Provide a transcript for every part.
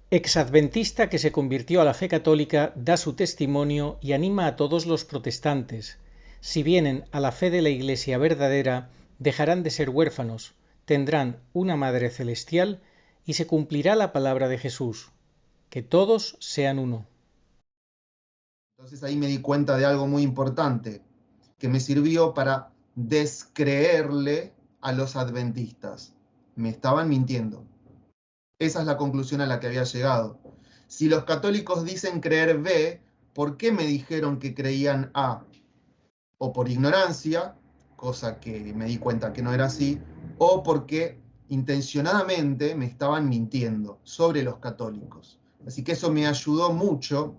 Exadventista que se convirtió a la fe católica, da su testimonio y anima a todos los protestantes. Si vienen a la fe de la Iglesia verdadera, dejarán de ser huérfanos, tendrán una Madre Celestial y se cumplirá la palabra de Jesús, que todos sean uno. Entonces ahí me di cuenta de algo muy importante, que me sirvió para descreerle a los adventistas. Me estaban mintiendo. Esa es la conclusión a la que había llegado. Si los católicos dicen creer B, ¿por qué me dijeron que creían A? O por ignorancia, cosa que me di cuenta que no era así, o porque intencionadamente me estaban mintiendo sobre los católicos. Así que eso me ayudó mucho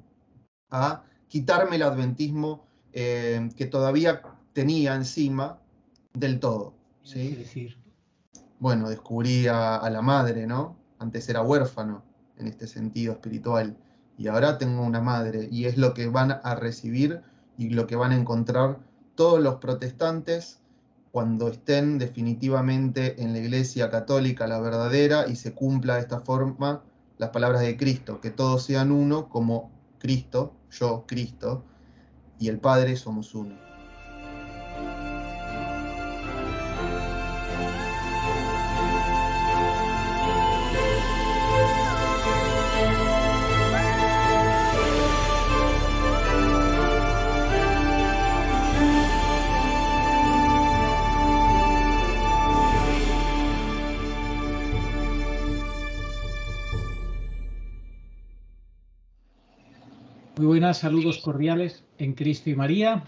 a quitarme el adventismo que todavía tenía encima del todo. ¿Sí? Es decir, Bueno, descubrí a la madre, ¿no? Antes era huérfano en este sentido espiritual y ahora tengo una madre y es lo que van a recibir y lo que van a encontrar todos los protestantes cuando estén definitivamente en la Iglesia Católica, la verdadera, y se cumpla de esta forma las palabras de Cristo, que todos sean uno como Cristo, yo, Cristo, y el Padre somos uno. muy buenas, saludos cordiales en Cristo y María.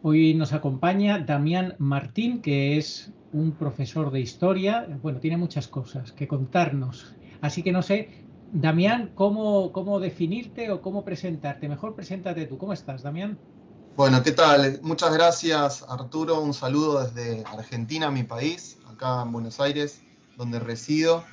Hoy nos acompaña Damián Martín, que es un profesor de historia. Bueno, tiene muchas cosas que contarnos. Así que no sé, Damián, cómo definirte o cómo presentarte. Mejor preséntate tú. ¿Cómo estás, Damián? Bueno, ¿qué tal? Muchas gracias, Arturo. Un saludo desde Argentina, mi país, acá en Buenos Aires, donde resido.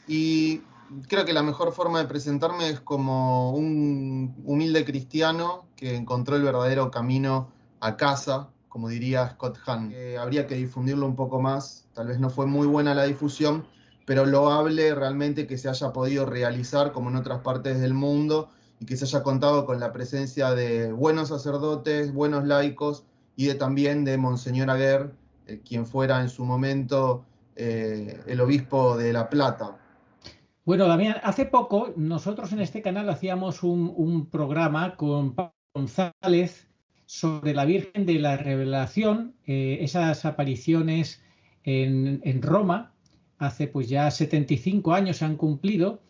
Y creo que la mejor forma de presentarme es como un humilde cristiano que encontró el verdadero camino a casa, como diría Scott Hahn. Habría que difundirlo un poco más, tal vez no fue muy buena la difusión, pero loable realmente que se haya podido realizar como en otras partes del mundo y que se haya contado con la presencia de buenos sacerdotes, buenos laicos y también de Monseñor Aguer, quien fuera en su momento el obispo de La Plata. Bueno, Damián, hace poco nosotros en este canal hacíamos un programa con Pablo González sobre la Virgen de la Revelación, esas apariciones en Roma, hace pues ya 75 años se han cumplido,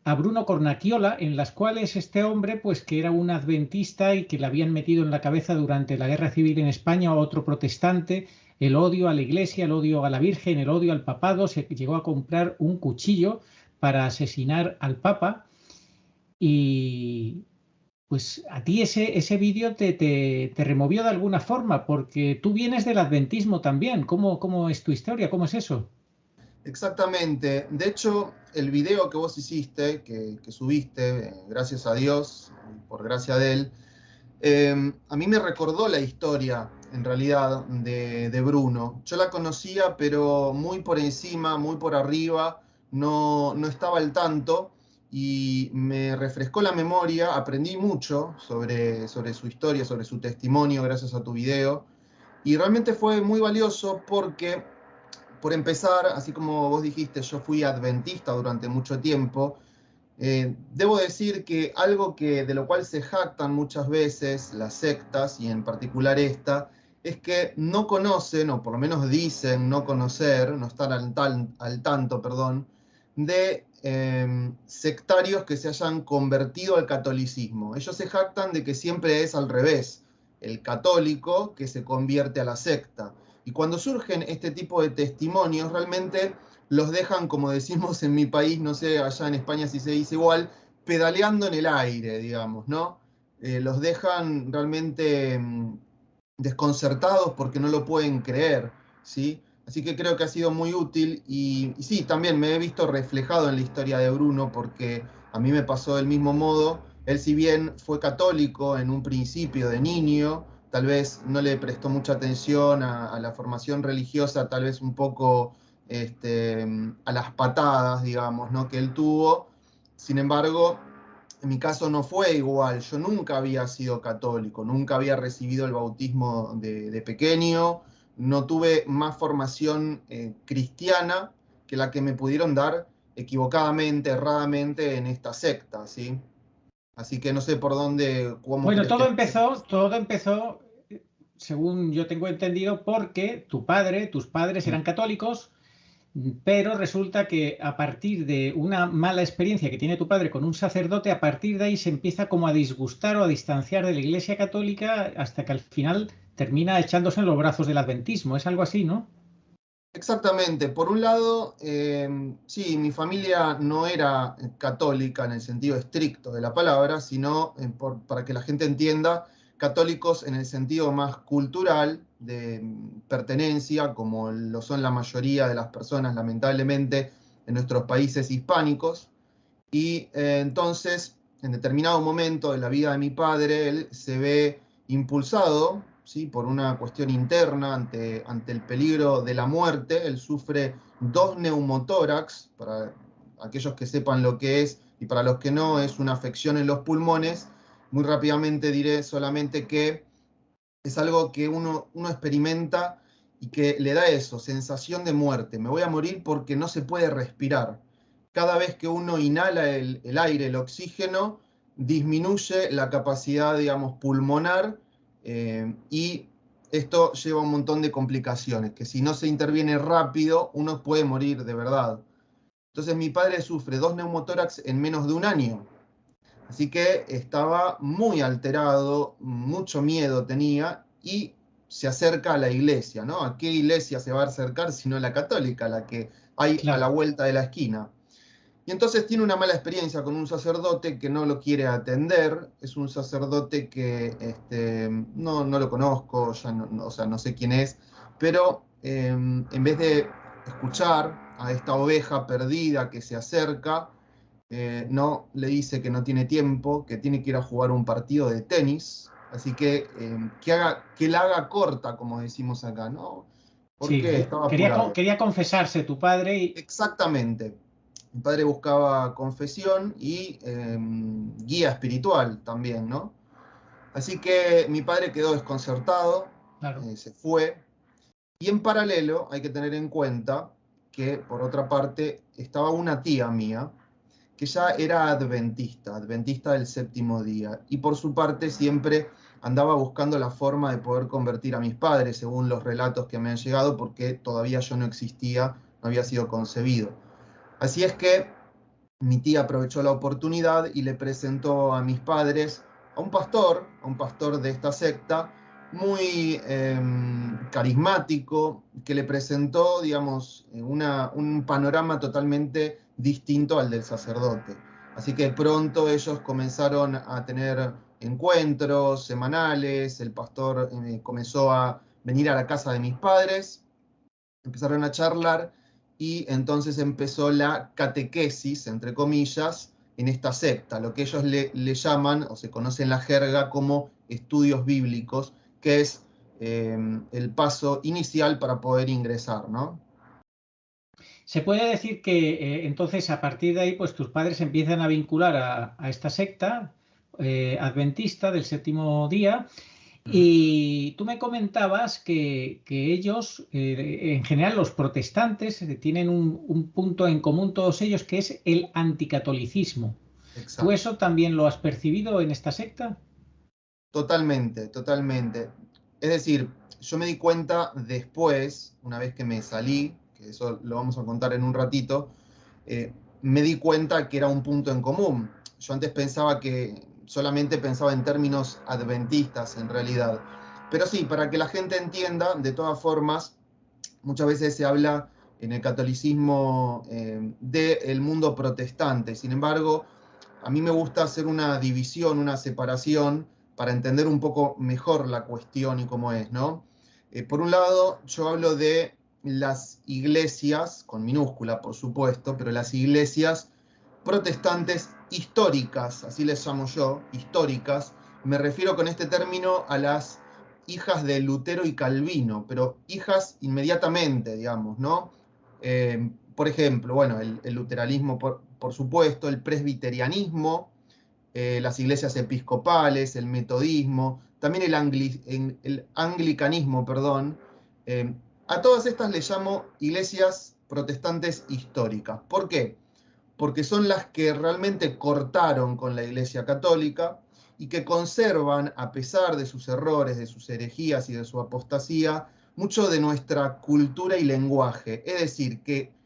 a Bruno Cornacchiola, en las cuales este hombre, pues que era un adventista y que le habían metido en la cabeza durante la Guerra Civil en España a otro protestante, el odio a la Iglesia, el odio a la Virgen, el odio al papado, se llegó a comprar un cuchillo para asesinar al Papa y pues a ti ese vídeo te removió de alguna forma porque tú vienes del adventismo también. ¿Cómo es tu historia? ¿Cómo es eso? Exactamente. De hecho, el video que vos hiciste, que subiste, gracias a Dios, por gracia de Él, a mí me recordó la historia, en realidad, de Bruno. Yo la conocía, pero muy por encima, muy por arriba, no estaba al tanto y me refrescó la memoria, aprendí mucho sobre su historia, sobre su testimonio, gracias a tu video, y realmente fue muy valioso porque por empezar, así como vos dijiste, yo fui adventista durante mucho tiempo. Debo decir que algo de lo cual se jactan muchas veces las sectas, y en particular esta, es que no conocen, o por lo menos dicen no conocer, no estar al tanto, perdón, de sectarios que se hayan convertido al catolicismo. Ellos se jactan de que siempre es al revés, el católico que se convierte a la secta. Y cuando surgen este tipo de testimonios, realmente los dejan, como decimos en mi país, no sé, allá en España si se dice igual, pedaleando en el aire, digamos, ¿no? Los dejan realmente desconcertados porque no lo pueden creer, ¿sí? Así que creo que ha sido muy útil y sí, también me he visto reflejado en la historia de Bruno porque a mí me pasó del mismo modo. Él, si bien fue católico en un principio de niño, tal vez no le prestó mucha atención a la formación religiosa, tal vez un poco a las patadas, digamos, ¿no? que él tuvo. Sin embargo, en mi caso no fue igual. Yo nunca había sido católico, nunca había recibido el bautismo de pequeño, no tuve más formación cristiana que la que me pudieron dar equivocadamente, erradamente en esta secta, ¿sí? Así que no sé por dónde, cómo Bueno, crees que... todo empezó, según yo tengo entendido, porque tus padres eran católicos, pero resulta que a partir de una mala experiencia que tiene tu padre con un sacerdote, a partir de ahí se empieza como a disgustar o a distanciar de la Iglesia Católica hasta que al final termina echándose en los brazos del adventismo. Es algo así, ¿no? Exactamente. Por un lado, sí, mi familia no era católica en el sentido estricto de la palabra, sino, para que la gente entienda, católicos en el sentido más cultural de pertenencia, como lo son la mayoría de las personas, lamentablemente, en nuestros países hispánicos. Y entonces, en determinado momento de la vida de mi padre, él se ve impulsado, ¿sí?, por una cuestión interna ante el peligro de la muerte. Él sufre 2 neumotórax, para aquellos que sepan lo que es, y para los que no, es una afección en los pulmones. Muy rápidamente diré solamente que es algo que uno experimenta y que le da eso, sensación de muerte. Me voy a morir porque no se puede respirar. Cada vez que uno inhala el aire, el oxígeno, disminuye la capacidad, digamos, pulmonar, y esto lleva un montón de complicaciones, que si no se interviene rápido, uno puede morir de verdad. Entonces mi padre sufre 2 neumotórax en menos de un año. Así que estaba muy alterado, mucho miedo tenía y se acerca a la iglesia, ¿no? ¿A qué iglesia se va a acercar sino a la católica, la que hay a la Claro. vuelta de la esquina? Y entonces tiene una mala experiencia con un sacerdote que no lo quiere atender. Es un sacerdote que no lo conozco, ya o sea, no sé quién es, pero en vez de escuchar a esta oveja perdida que se acerca, no, le dice que no tiene tiempo, que tiene que ir a jugar un partido de tenis, así que la haga corta, como decimos acá, ¿no? Sí, Porque estaba apurado. quería confesarse tu padre y... Exactamente. Mi padre buscaba confesión y guía espiritual también, ¿no? Así que mi padre quedó desconcertado, Claro. se fue, y en paralelo hay que tener en cuenta que, por otra parte, estaba una tía mía, que ya era adventista, adventista del séptimo día, y por su parte siempre andaba buscando la forma de poder convertir a mis padres, según los relatos que me han llegado, porque todavía yo no existía, no había sido concebido. Así es que mi tía aprovechó la oportunidad y le presentó a mis padres a un pastor de esta secta, muy carismático, que le presentó, digamos, un panorama totalmente distinto al del sacerdote. Así que pronto ellos comenzaron a tener encuentros semanales, el pastor comenzó a venir a la casa de mis padres, empezaron a charlar y entonces empezó la catequesis, entre comillas, en esta secta, lo que ellos le llaman, o se conoce en la jerga como estudios bíblicos, que es el paso inicial para poder ingresar, ¿no? Se puede decir que entonces a partir de ahí, pues tus padres empiezan a vincular a esta secta adventista del séptimo día. Y tú me comentabas que ellos, en general los protestantes, tienen un punto en común todos ellos, que es el anticatolicismo. ¿Tú Exacto. eso también lo has percibido en esta secta? Totalmente, totalmente. Es decir, yo me di cuenta después, una vez que me salí, que eso lo vamos a contar en un ratito, me di cuenta que era un punto en común. Yo antes pensaba que solamente pensaba en términos adventistas en realidad. Pero sí, para que la gente entienda, de todas formas, muchas veces se habla en el catolicismo del mundo protestante. Sin embargo, a mí me gusta hacer una división, una separación, para entender un poco mejor la cuestión y cómo es, ¿no? Por un lado, yo hablo de las iglesias, con minúscula por supuesto, pero las iglesias protestantes históricas, así les llamo yo, históricas. Me refiero con este término a las hijas de Lutero y Calvino, pero hijas inmediatamente, digamos, ¿no? por ejemplo, bueno, el luteranismo, por supuesto, el presbiterianismo, las iglesias episcopales, el metodismo, también el anglicanismo, perdón. A todas estas les llamo iglesias protestantes históricas. ¿Por qué? Porque son las que realmente cortaron con la Iglesia Católica y que conservan, a pesar de sus errores, de sus herejías y de su apostasía, mucho de nuestra cultura y lenguaje. Es decir, que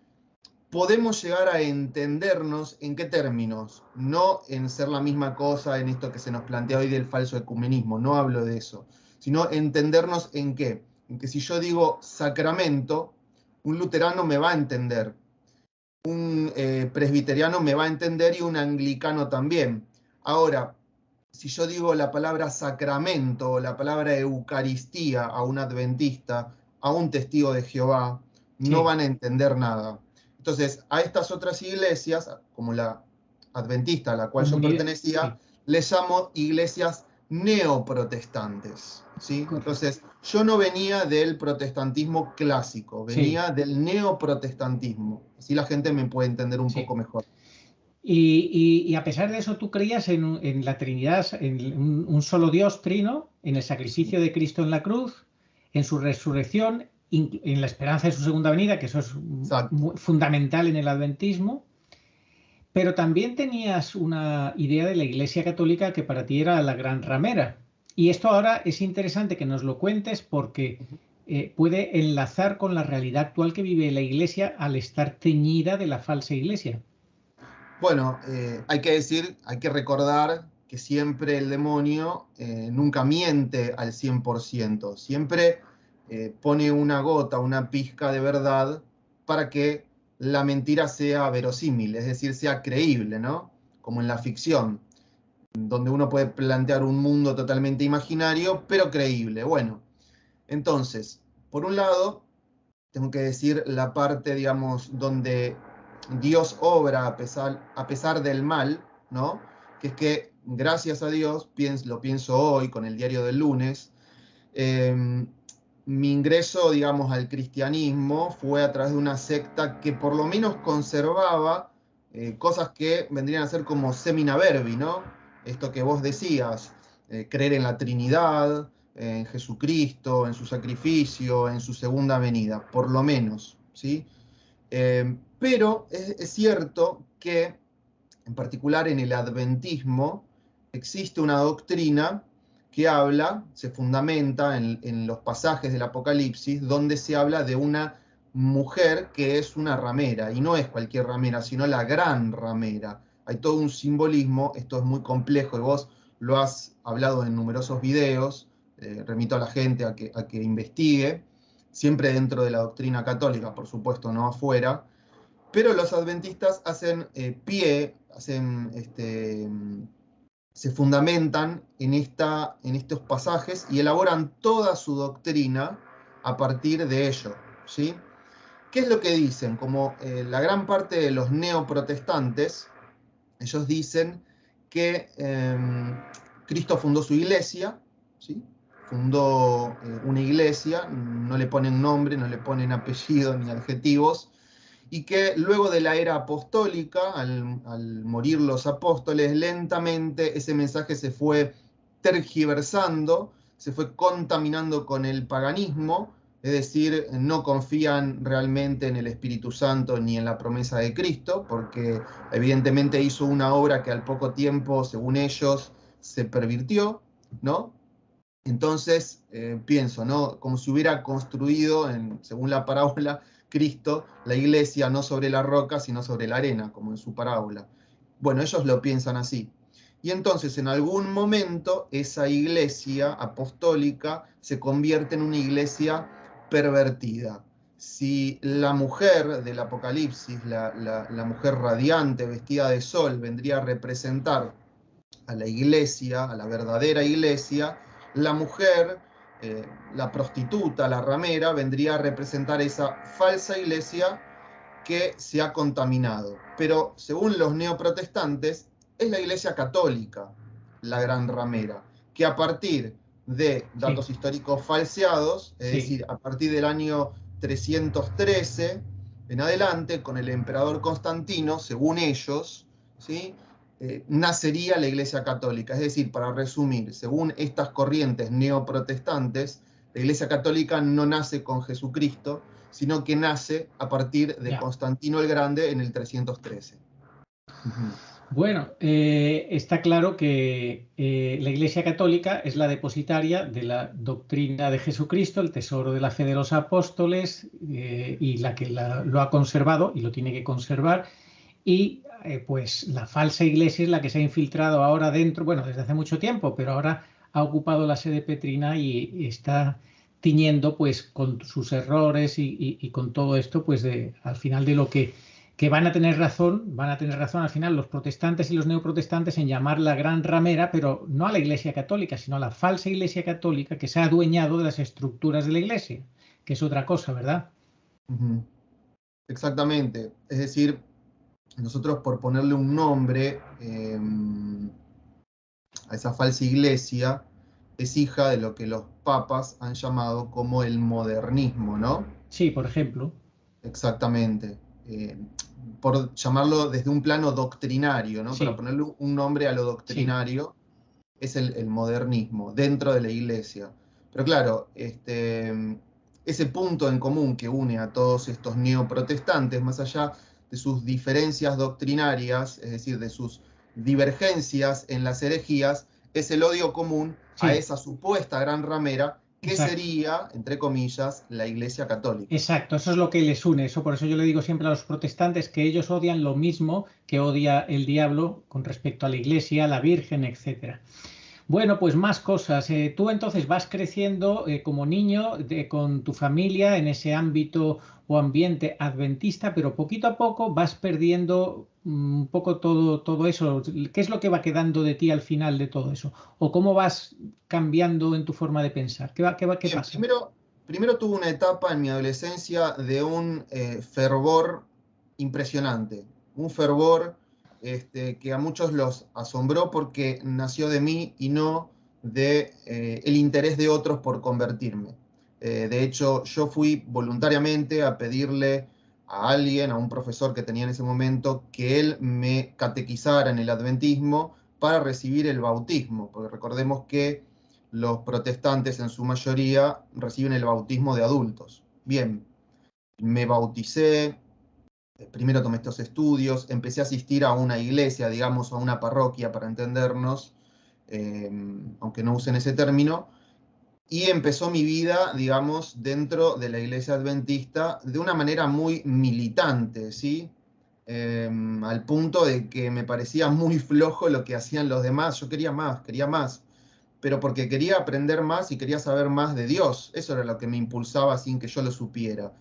podemos llegar a entendernos en qué términos, no en ser la misma cosa en esto que se nos plantea hoy del falso ecumenismo, no hablo de eso, sino entendernos en qué. En que si yo digo sacramento, un luterano me va a entender, un presbiteriano me va a entender y un anglicano también. Ahora, si yo digo la palabra sacramento o la palabra eucaristía a un adventista, a un testigo de Jehová, no van a entender nada. Entonces, a estas otras iglesias, como la adventista a la cual yo pertenecía, les llamo iglesias neoprotestantes, ¿sí? Entonces, yo no venía del protestantismo clásico, venía del neoprotestantismo. Así la gente me puede entender un poco mejor. Y a pesar de eso, ¿tú creías en la Trinidad, en un solo Dios trino, en el sacrificio de Cristo en la cruz, en su resurrección, en la esperanza de su segunda venida, que eso es fundamental en el adventismo? Pero también tenías una idea de la Iglesia Católica que para ti era la gran ramera. Y esto ahora es interesante que nos lo cuentes porque puede enlazar con la realidad actual que vive la Iglesia al estar teñida de la falsa Iglesia. Bueno, hay que recordar que siempre el demonio nunca miente al 100%, siempre pone una gota, una pizca de verdad para que la mentira sea verosímil, es decir, sea creíble, ¿no? Como en la ficción, donde uno puede plantear un mundo totalmente imaginario, pero creíble. Bueno, entonces, por un lado, tengo que decir la parte, digamos, donde Dios obra a pesar del mal, ¿no? Que es que, gracias a Dios, lo pienso hoy con el diario del lunes, mi ingreso, digamos, al cristianismo fue a través de una secta que por lo menos conservaba cosas que vendrían a ser como semina verbi, ¿no? Esto que vos decías, creer en la Trinidad, en Jesucristo, en su sacrificio, en su segunda venida, por lo menos, ¿sí? Pero es cierto que, en particular en el adventismo, existe una doctrina que habla, se fundamenta en los pasajes del Apocalipsis, donde se habla de una mujer que es una ramera, y no es cualquier ramera, sino la gran ramera. Hay todo un simbolismo, esto es muy complejo, y vos lo has hablado en numerosos videos, remito a la gente a que investigue, siempre dentro de la doctrina católica, por supuesto, no afuera, pero los adventistas hacen se fundamentan en estos pasajes y elaboran toda su doctrina a partir de ello, ¿sí? ¿Qué es lo que dicen? Como la gran parte de los neoprotestantes, ellos dicen que Cristo fundó su iglesia, ¿sí? Fundó una iglesia, no le ponen nombre, no le ponen apellido ni adjetivos, y que luego de la era apostólica, al morir los apóstoles, lentamente ese mensaje se fue tergiversando, se fue contaminando con el paganismo, es decir, no confían realmente en el Espíritu Santo ni en la promesa de Cristo, porque evidentemente hizo una obra que al poco tiempo, según ellos, se pervirtió, ¿no? Entonces, pienso, ¿no? Como si hubiera construido, según la parábola, Cristo, la iglesia, no sobre la roca, sino sobre la arena, como en su parábola. Bueno, ellos lo piensan así. Y entonces, en algún momento, esa iglesia apostólica se convierte en una iglesia pervertida. Si la mujer del Apocalipsis, la mujer radiante, vestida de sol, vendría a representar a la iglesia, a la verdadera iglesia, la mujer, la prostituta, la ramera, vendría a representar esa falsa iglesia que se ha contaminado. Pero según los neoprotestantes, es la iglesia católica la gran ramera, que a partir de datos históricos falseados, es decir, a partir del año 313, en adelante, con el emperador Constantino, según ellos, ¿sí? Nacería la Iglesia Católica. Es decir, para resumir, según estas corrientes neoprotestantes, la Iglesia Católica no nace con Jesucristo, sino que nace a partir de Ya. Constantino el Grande en el 313. Ujú. Bueno, está claro que la Iglesia Católica es la depositaria de la doctrina de Jesucristo, el tesoro de la fe de los apóstoles, y la que lo ha conservado y lo tiene que conservar. Y pues la falsa iglesia es la que se ha infiltrado ahora dentro, bueno, desde hace mucho tiempo, pero ahora ha ocupado la sede petrina y está tiñendo pues con sus errores y con todo esto, pues al final de lo que van a tener razón al final los protestantes y los neoprotestantes en llamar la gran ramera, pero no a la Iglesia Católica, sino a la falsa Iglesia Católica que se ha adueñado de las estructuras de la Iglesia, que es otra cosa, ¿verdad? Ujú. Exactamente. Es decir, nosotros por ponerle un nombre a esa falsa iglesia, es hija de lo que los papas han llamado como el modernismo, ¿no? Sí, por ejemplo. Exactamente. Por llamarlo desde un plano doctrinario, ¿no? Para Sí, ponerle un nombre a lo sí, doctrinario, es el modernismo dentro de la iglesia. Pero claro, ese punto en común que une a todos estos neoprotestantes, más allá de sus diferencias doctrinarias, es decir, de sus divergencias en las herejías, es el odio común a sí, esa supuesta gran ramera que exacto. sería, entre comillas, la Iglesia Católica. Exacto, eso es lo que les une. Eso, por eso yo le digo siempre a los protestantes que ellos odian lo mismo que odia el diablo con respecto a la iglesia, a la Virgen, etcétera. Bueno, pues más cosas. Tú entonces vas creciendo como niño con tu familia en ese ámbito o ambiente adventista, pero poquito a poco vas perdiendo un poco todo eso. ¿Qué es lo que va quedando de ti al final de todo eso? ¿O cómo vas cambiando en tu forma de pensar? ¿Qué Bien, pasa? primero tuve una etapa en mi adolescencia de un fervor impresionante, un fervor que a muchos los asombró porque nació de mí y no de el interés de otros por convertirme. De hecho, yo fui voluntariamente a pedirle a alguien, a un profesor que tenía en ese momento, que él me catequizara en el adventismo para recibir el bautismo, porque recordemos que los protestantes en su mayoría reciben el bautismo de adultos. Bien, me bauticé, primero tomé estos estudios, empecé a asistir a una iglesia, digamos, a una parroquia para entendernos, eh, aunque no usen ese término, y empezó mi vida, digamos, dentro de la iglesia adventista de una manera muy militante, ¿sí? Al punto de que me parecía muy flojo lo que hacían los demás, yo quería más, pero porque quería aprender más y quería saber más de Dios. Eso era lo que me impulsaba sin que yo lo supiera.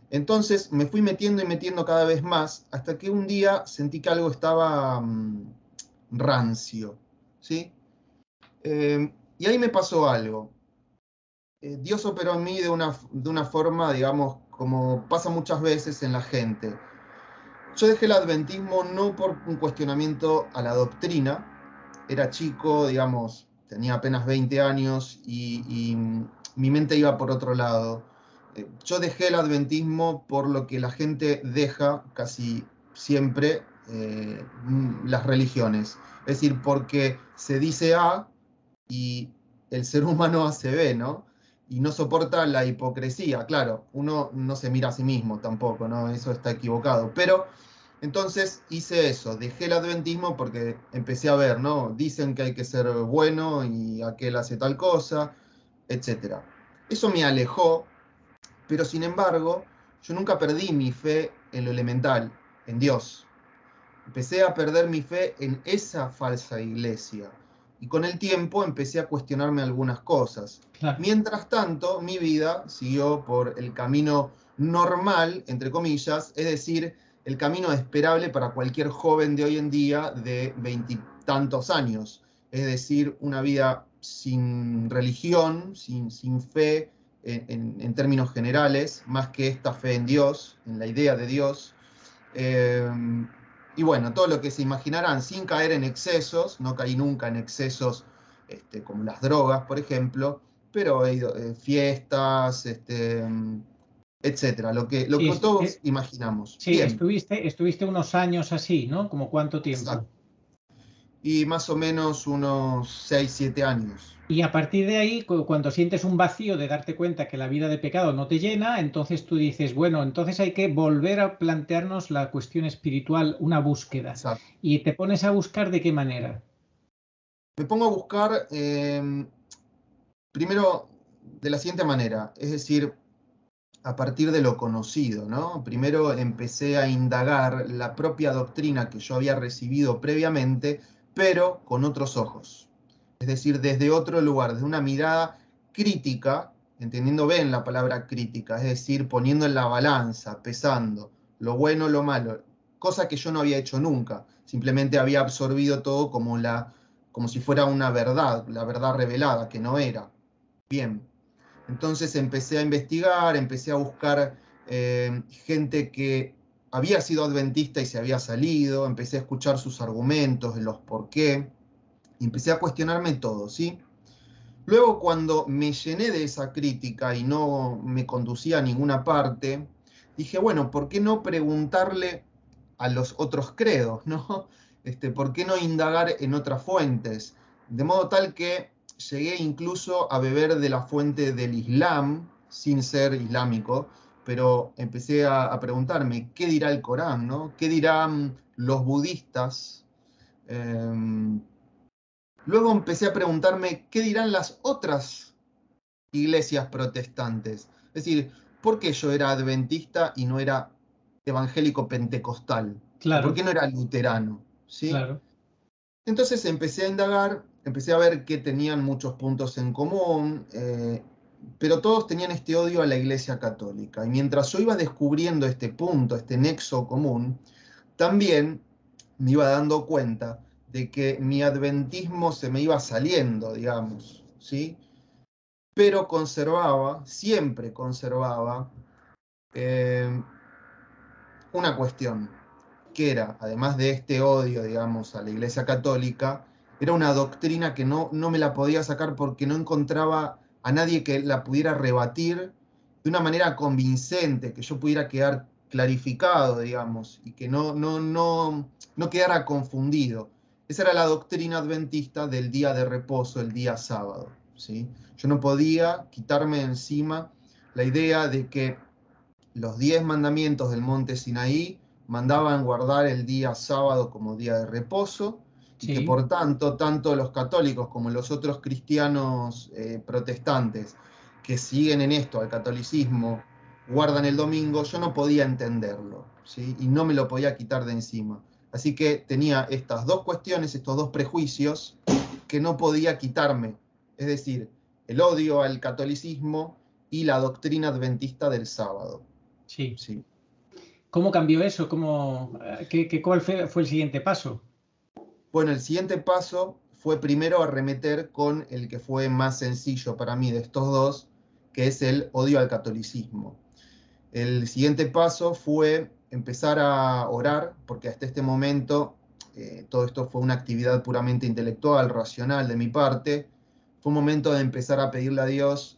Entonces me fui metiendo y metiendo cada vez más hasta que un día sentí que algo estaba rancio, ¿sí? Y ahí me pasó algo. Dios operó en mí de una forma, digamos, como pasa muchas veces en la gente. Yo dejé el adventismo no por un cuestionamiento a la doctrina, era chico, digamos, tenía apenas 20 años y mi mente iba por otro lado. Yo dejé el adventismo por lo que la gente deja casi siempre las religiones. Es decir, porque se dice A y el ser humano hace B, ¿no? Y no soporta la hipocresía. Claro, uno no se mira a sí mismo tampoco, ¿no? Eso está equivocado. Pero entonces hice eso, dejé el adventismo porque empecé a ver, ¿no? Dicen que hay que ser bueno y aquel hace tal cosa, etcétera. Eso me alejó, pero sin embargo, yo nunca perdí mi fe en lo elemental, en Dios. Empecé a perder mi fe en esa falsa iglesia. Y con el tiempo empecé a cuestionarme algunas cosas. Claro. Mientras tanto, mi vida siguió por el camino normal, entre comillas, es decir, el camino esperable para cualquier joven de hoy en día de veintitantos años. Es decir, una vida sin religión, sin fe en términos generales, más que esta fe en Dios, en la idea de Dios. Eh, y bueno, todo lo que se imaginarán sin caer en excesos, no caí nunca en excesos como las drogas, por ejemplo, pero he ido fiestas, etcétera, lo Sí, que todos imaginamos. sí, Bien, estuviste unos años así, ¿no? ¿Como cuánto tiempo? exacto. Y más o menos unos 6 7 años. Y a partir de ahí, cuando sientes un vacío de darte cuenta que la vida de pecado no te llena, entonces tú dices, bueno, entonces hay que volver a plantearnos la cuestión espiritual, una búsqueda. Exacto. Y te pones a buscar de qué manera. Me pongo a buscar, primero, de la siguiente manera, es decir, a partir de lo conocido, ¿no? Primero empecé a indagar la propia doctrina que yo había recibido previamente, pero con otros ojos. Es decir, desde otro lugar, desde una mirada crítica, entendiendo bien la palabra crítica, es decir, poniendo en la balanza, pesando lo bueno, lo malo, cosa que yo no había hecho nunca, simplemente había absorbido todo como si fuera una verdad, la verdad revelada, que no era. Bien, entonces empecé a investigar, empecé a buscar gente que había sido adventista y se había salido, empecé a escuchar sus argumentos, los por qué, y empecé a cuestionarme todo, ¿sí? Luego, cuando me llené de esa crítica y no me conducía a ninguna parte, dije, bueno, ¿por qué no preguntarle a los otros credos, ¿no? ¿Por qué no indagar en otras fuentes? De modo tal que llegué incluso a beber de la fuente del Islam, sin ser islámico, pero empecé a preguntarme, ¿qué dirá el Corán, ¿no? ¿Qué dirán los budistas? Eh, Luego empecé a preguntarme, ¿qué dirán las otras iglesias protestantes? Es decir, ¿por qué yo era adventista y no era evangélico pentecostal? ¿O por Claro, qué no era luterano? ¿Sí? claro. Entonces empecé a indagar, empecé a ver que tenían muchos puntos en común, pero todos tenían este odio a la Iglesia Católica. Y mientras yo iba descubriendo este punto, este nexo común, también me iba dando cuenta de que mi adventismo se me iba saliendo, digamos, ¿sí? Pero conservaba, siempre conservaba, eh, una cuestión, que era, además de este odio, digamos, a la Iglesia Católica, era una doctrina que no me la podía sacar porque no encontraba a nadie que la pudiera rebatir de una manera convincente, que yo pudiera quedar clarificado, digamos, y que no quedara confundido. Esa era la doctrina adventista del día de reposo, el día sábado, ¿sí? Yo no podía quitarme encima la idea de que los 10 mandamientos del monte Sinaí mandaban guardar el día sábado como día de reposo y que Sí. por tanto, tanto los católicos como los otros cristianos protestantes que siguen en esto, al catolicismo, guardan el domingo, yo no podía entenderlo, ¿sí? Y no me lo podía quitar de encima. Así que tenía estas dos cuestiones, estos dos prejuicios que no podía quitarme, es decir, el odio al catolicismo y la doctrina adventista del sábado. Sí. Sí. ¿Cómo cambió eso? ¿Cuál fue el siguiente paso? Bueno, el siguiente paso fue primero arremeter con el que fue más sencillo para mí de estos dos, que es el odio al catolicismo. El siguiente paso fue empezar a orar, porque hasta este momento todo esto fue una actividad puramente intelectual, racional de mi parte. Fue un momento de empezar a pedirle a Dios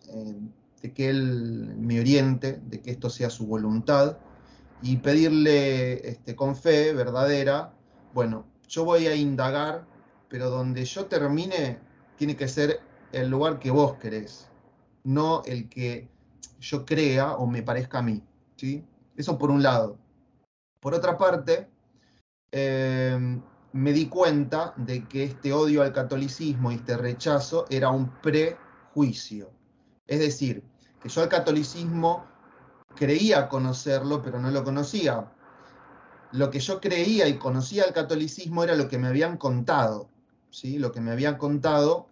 de que Él me oriente, de que esto sea su voluntad, y pedirle con fe verdadera, bueno, yo voy a indagar, pero donde yo termine tiene que ser el lugar que vos querés, no el que yo crea o me parezca a mí, ¿sí? Eso por un lado. Por otra parte, me di cuenta de que este odio al catolicismo y este rechazo era un prejuicio. Es decir, que yo al catolicismo creía conocerlo, pero no lo conocía. Lo que yo creía y conocía del catolicismo era lo que me habían contado, ¿sí? Lo que me habían contado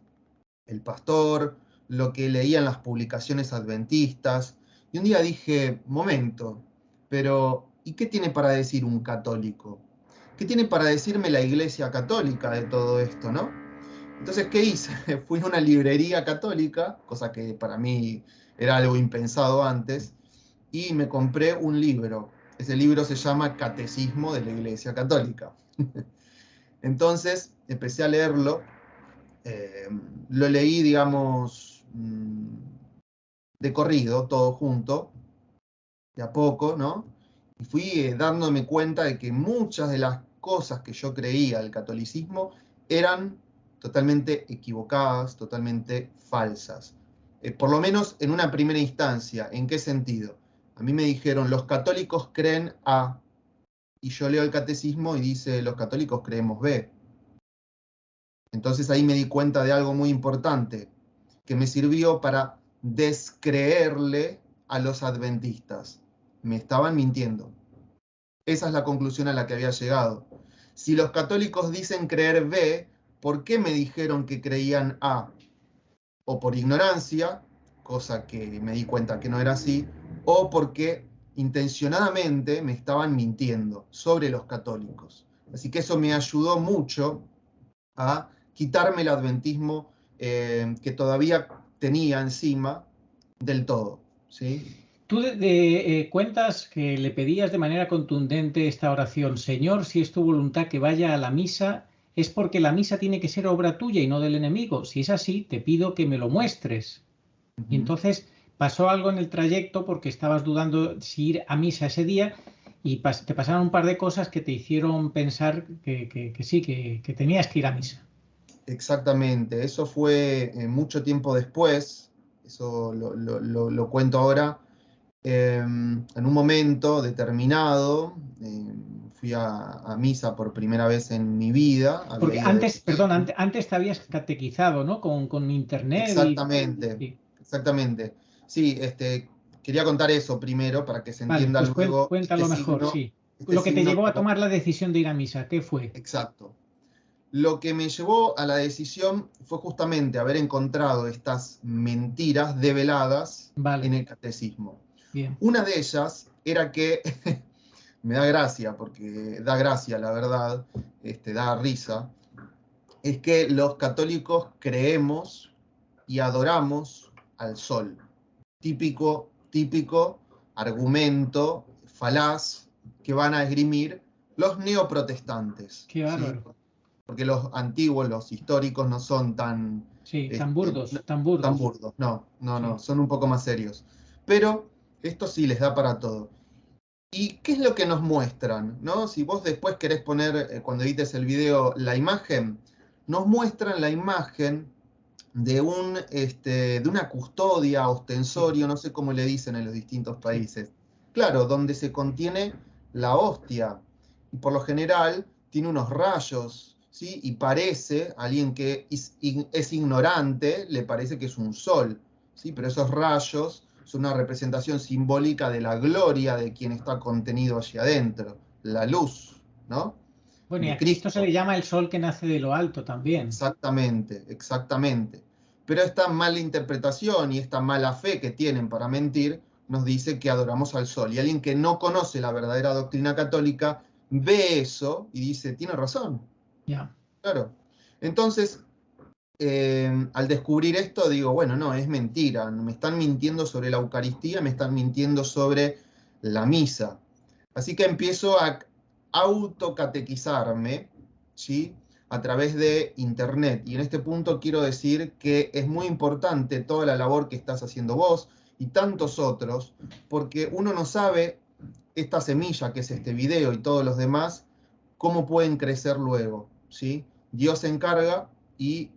el pastor, lo que leía en las publicaciones adventistas. Y un día dije, momento, pero ¿y qué tiene para decir un católico? ¿Qué tiene para decirme la Iglesia Católica de todo esto, no? Entonces, ¿qué hice? Fui a una librería católica, cosa que para mí era algo impensado antes, y me compré un libro. Ese libro se llama Catecismo de la Iglesia Católica. Entonces empecé a leerlo, eh, lo leí, digamos, de corrido, todo junto, de a poco, ¿no? Y fui dándome cuenta de que muchas de las cosas que yo creía del catolicismo eran totalmente equivocadas, totalmente falsas. Por lo menos en una primera instancia. ¿En qué sentido? A mí me dijeron, los católicos creen A, y yo leo el catecismo y dice, los católicos creemos B. Entonces ahí me di cuenta de algo muy importante, que me sirvió para descreerle a los adventistas. Me estaban mintiendo. Esa es la conclusión a la que había llegado. Si los católicos dicen creer B, ¿por qué me dijeron que creían A? O por ignorancia, cosa que me di cuenta que no era así, o porque intencionadamente me estaban mintiendo sobre los católicos. Así que eso me ayudó mucho a quitarme el adventismo que todavía tenía encima del todo, ¿sí? Tú cuentas que le pedías de manera contundente esta oración: Señor, si es tu voluntad que vaya a la misa, es porque la misa tiene que ser obra tuya y no del enemigo. Si es así, te pido que me lo muestres. Y entonces pasó algo en el trayecto porque estabas dudando si ir a misa ese día y te pasaron un par de cosas que te hicieron pensar que sí, que tenías que ir a misa. Exactamente, eso fue mucho tiempo después, eso lo cuento ahora. En un momento determinado, fui a misa por primera vez en mi vida. Había Porque ido de antes, perdón, pequeño. antes te habías catequizado, ¿no? Con internet Exactamente, sí. exactamente. Sí, quería contar eso primero para que se Vale, entienda pues luego cuéntalo mejor, sí. este Lo que te signo llevó a como tomar la decisión de ir a misa, ¿qué fue? exacto. Lo que me llevó a la decisión fue justamente haber encontrado estas mentiras develadas en Vale, el catecismo. bien. Una de ellas era que, me da gracia, porque da gracia la verdad, da risa, es que los católicos creemos y adoramos al sol. Típico argumento falaz que van a esgrimir los neoprotestantes, Qué ¿sí? bárbaro. Porque los antiguos, los históricos, no son tan, Sí, tan no, burdos, tan tan burdos. burdos, no, Sí. son un poco más serios. Pero esto sí les da para todo. ¿Y qué es lo que nos muestran? ¿No? Si vos después querés poner, cuando edites el video, la imagen, nos muestran la imagen de una custodia, Sí. ostensorio, no sé cómo le dicen en los distintos países. Claro, donde se contiene la hostia. Y por lo general tiene unos rayos, ¿sí? Y parece, a alguien que es ignorante, le parece que es un sol, ¿sí? Pero esos rayos son una representación simbólica de la gloria de quien está contenido allí adentro, la luz, ¿no? Bueno, y De a Cristo se le Cristo. llama el sol que nace de lo alto también. Exactamente, exactamente. Pero esta mala interpretación y esta mala fe que tienen para mentir nos dice que adoramos al sol. Y alguien que no conoce la verdadera doctrina católica ve eso y dice, tiene razón, Ya. claro. Entonces, al descubrir esto, digo, bueno, no, es mentira. Me están mintiendo sobre la Eucaristía, me están mintiendo sobre la misa. Así que empiezo a autocatequizarme, ¿sí? A través de Internet. Y en este punto quiero decir que es muy importante toda la labor que estás haciendo vos y tantos otros, porque uno no sabe esta semilla que es este video y todos los demás, cómo pueden crecer luego, ¿sí? Dios se encarga y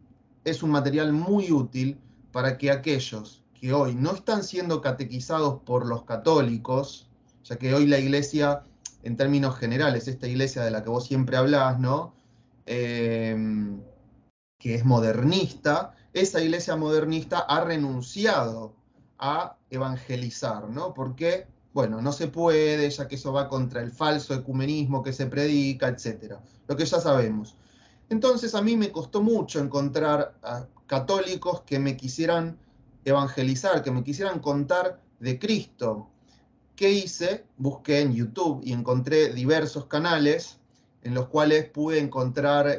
es un material muy útil para que aquellos que hoy no están siendo catequizados por los católicos, ya que hoy la iglesia, en términos generales, esta iglesia de la que vos siempre hablás, ¿no? Que es modernista, esa iglesia modernista ha renunciado a evangelizar, ¿no? Porque, bueno, no se puede, ya que eso va contra el falso ecumenismo que se predica, etc. Lo que ya sabemos. Entonces a mí me costó mucho encontrar a católicos que me quisieran evangelizar, que me quisieran contar de Cristo. ¿Qué hice? Busqué en YouTube y encontré diversos canales en los cuales pude encontrar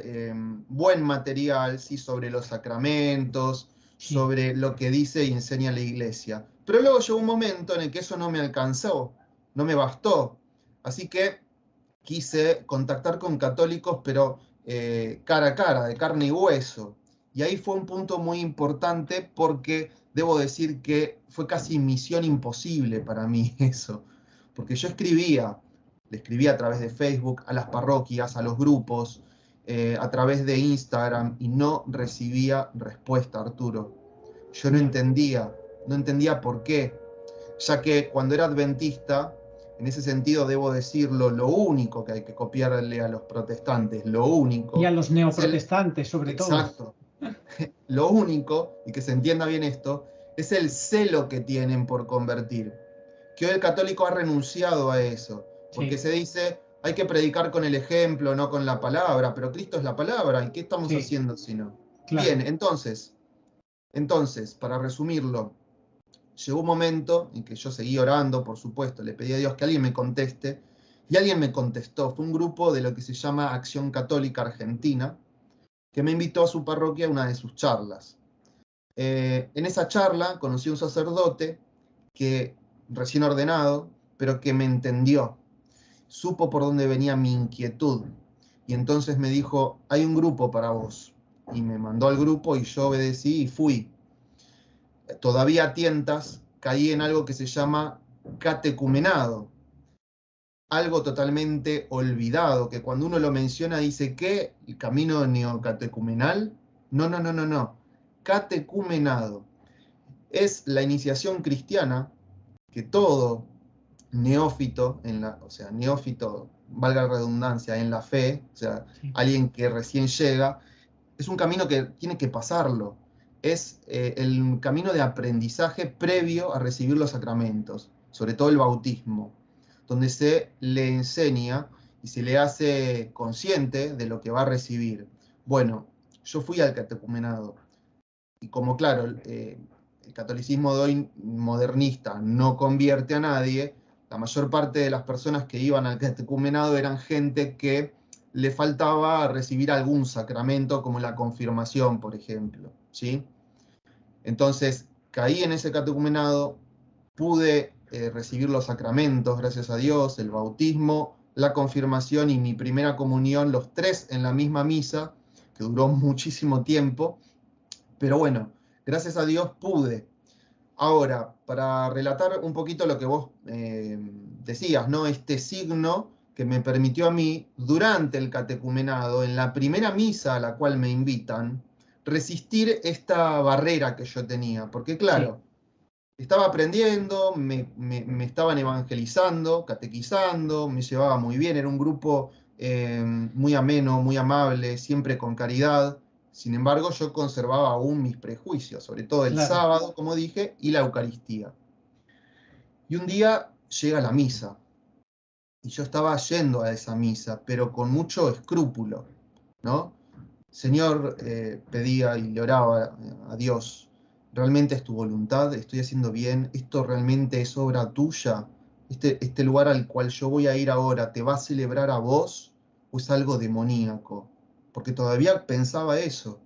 buen material, ¿sí? Sobre los sacramentos, Sí. sobre lo que dice y enseña la iglesia. Pero luego llegó un momento en el que eso no me alcanzó, no me bastó. Así que quise contactar con católicos, pero cara a cara, de carne y hueso. Y ahí fue un punto muy importante porque debo decir que fue casi misión imposible para mí eso. porque yo le escribía a través de Facebook, a las parroquias, a los grupos, a través de Instagram, y no recibía respuesta, Arturo. Yo no entendía por qué, ya que cuando era adventista, en ese sentido debo decirlo, lo único que hay que copiarle a los protestantes, lo único... Y a los neoprotestantes, sobre todo. Exacto. Lo único, y que se entienda bien esto, es el celo que tienen por convertir. Que hoy el católico ha renunciado a eso, porque se dice, hay que predicar con el ejemplo, no con la palabra, pero Cristo es la palabra, ¿y qué estamos haciendo si no? Claro. Bien, entonces, para resumirlo, llegó un momento en que yo seguí orando, por supuesto, le pedí a Dios que alguien me conteste, y alguien me contestó. Fue un grupo de lo que se llama Acción Católica Argentina, que me invitó a su parroquia a una de sus charlas. En esa charla conocí a un sacerdote que, recién ordenado, pero que me entendió, supo por dónde venía mi inquietud, y entonces me dijo, hay un grupo para vos, y me mandó al grupo y yo obedecí y fui. Todavía a tientas caí en algo que se llama catecumenado, algo totalmente olvidado, que cuando uno lo menciona dice, ¿qué? ¿El camino neocatecumenal? No. Catecumenado. Es la iniciación cristiana que todo neófito, neófito, valga la redundancia, en la fe, o sea, alguien que recién llega, es un camino que tiene que pasarlo. Es el camino de aprendizaje previo a recibir los sacramentos, sobre todo el bautismo, donde se le enseña y se le hace consciente de lo que va a recibir. Bueno, yo fui al catecumenado, y como claro, el catolicismo de hoy modernista no convierte a nadie, la mayor parte de las personas que iban al catecumenado eran gente que le faltaba recibir algún sacramento, como la confirmación, por ejemplo, ¿sí? Entonces, caí en ese catecumenado, pude recibir los sacramentos, gracias a Dios, el bautismo, la confirmación y mi primera comunión, los tres en la misma misa, que duró muchísimo tiempo, pero bueno, gracias a Dios pude. Ahora, para relatar un poquito lo que vos decías, ¿no? Este signo que me permitió a mí, durante el catecumenado, en la primera misa a la cual me invitan, resistir esta barrera que yo tenía. Porque claro, estaba aprendiendo, me estaban evangelizando, catequizando, me llevaba muy bien, era un grupo muy ameno, muy amable, siempre con caridad. Sin embargo, yo conservaba aún mis prejuicios, sobre todo el sábado, como dije, y la Eucaristía. Y un día llega la misa, y yo estaba yendo a esa misa, pero con mucho escrúpulo, ¿no? Señor, pedía y le oraba a Dios, ¿realmente es tu voluntad? ¿Estoy haciendo bien? ¿Esto realmente es obra tuya? ¿Este lugar al cual yo voy a ir ahora, te va a celebrar a vos o es algo demoníaco? Porque todavía pensaba eso.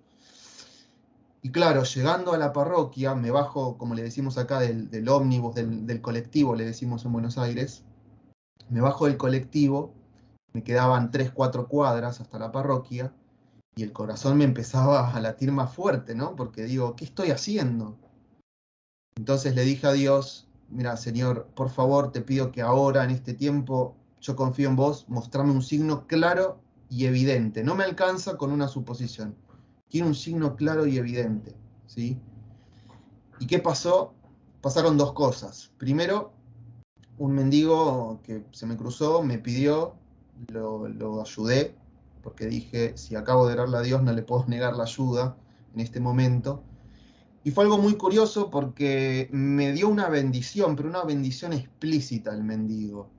Y claro, llegando a la parroquia, me bajo, como le decimos acá, del ómnibus, del colectivo, le decimos en Buenos Aires, me bajo del colectivo, me quedaban 3, 4 cuadras hasta la parroquia, y el corazón me empezaba a latir más fuerte, ¿no? Porque digo, ¿qué estoy haciendo? Entonces le dije a Dios, mira, Señor, por favor, te pido que ahora, en este tiempo, yo confío en vos, mostrame un signo claro y evidente. No me alcanza con una suposición. Quiero un signo claro y evidente, ¿sí? ¿Y qué pasó? Pasaron dos cosas. Primero, un mendigo que se me cruzó, me pidió, lo ayudé, porque dije, si acabo de orarle a Dios, no le puedo negar la ayuda en este momento. Y fue algo muy curioso porque me dio una bendición, pero una bendición explícita el mendigo.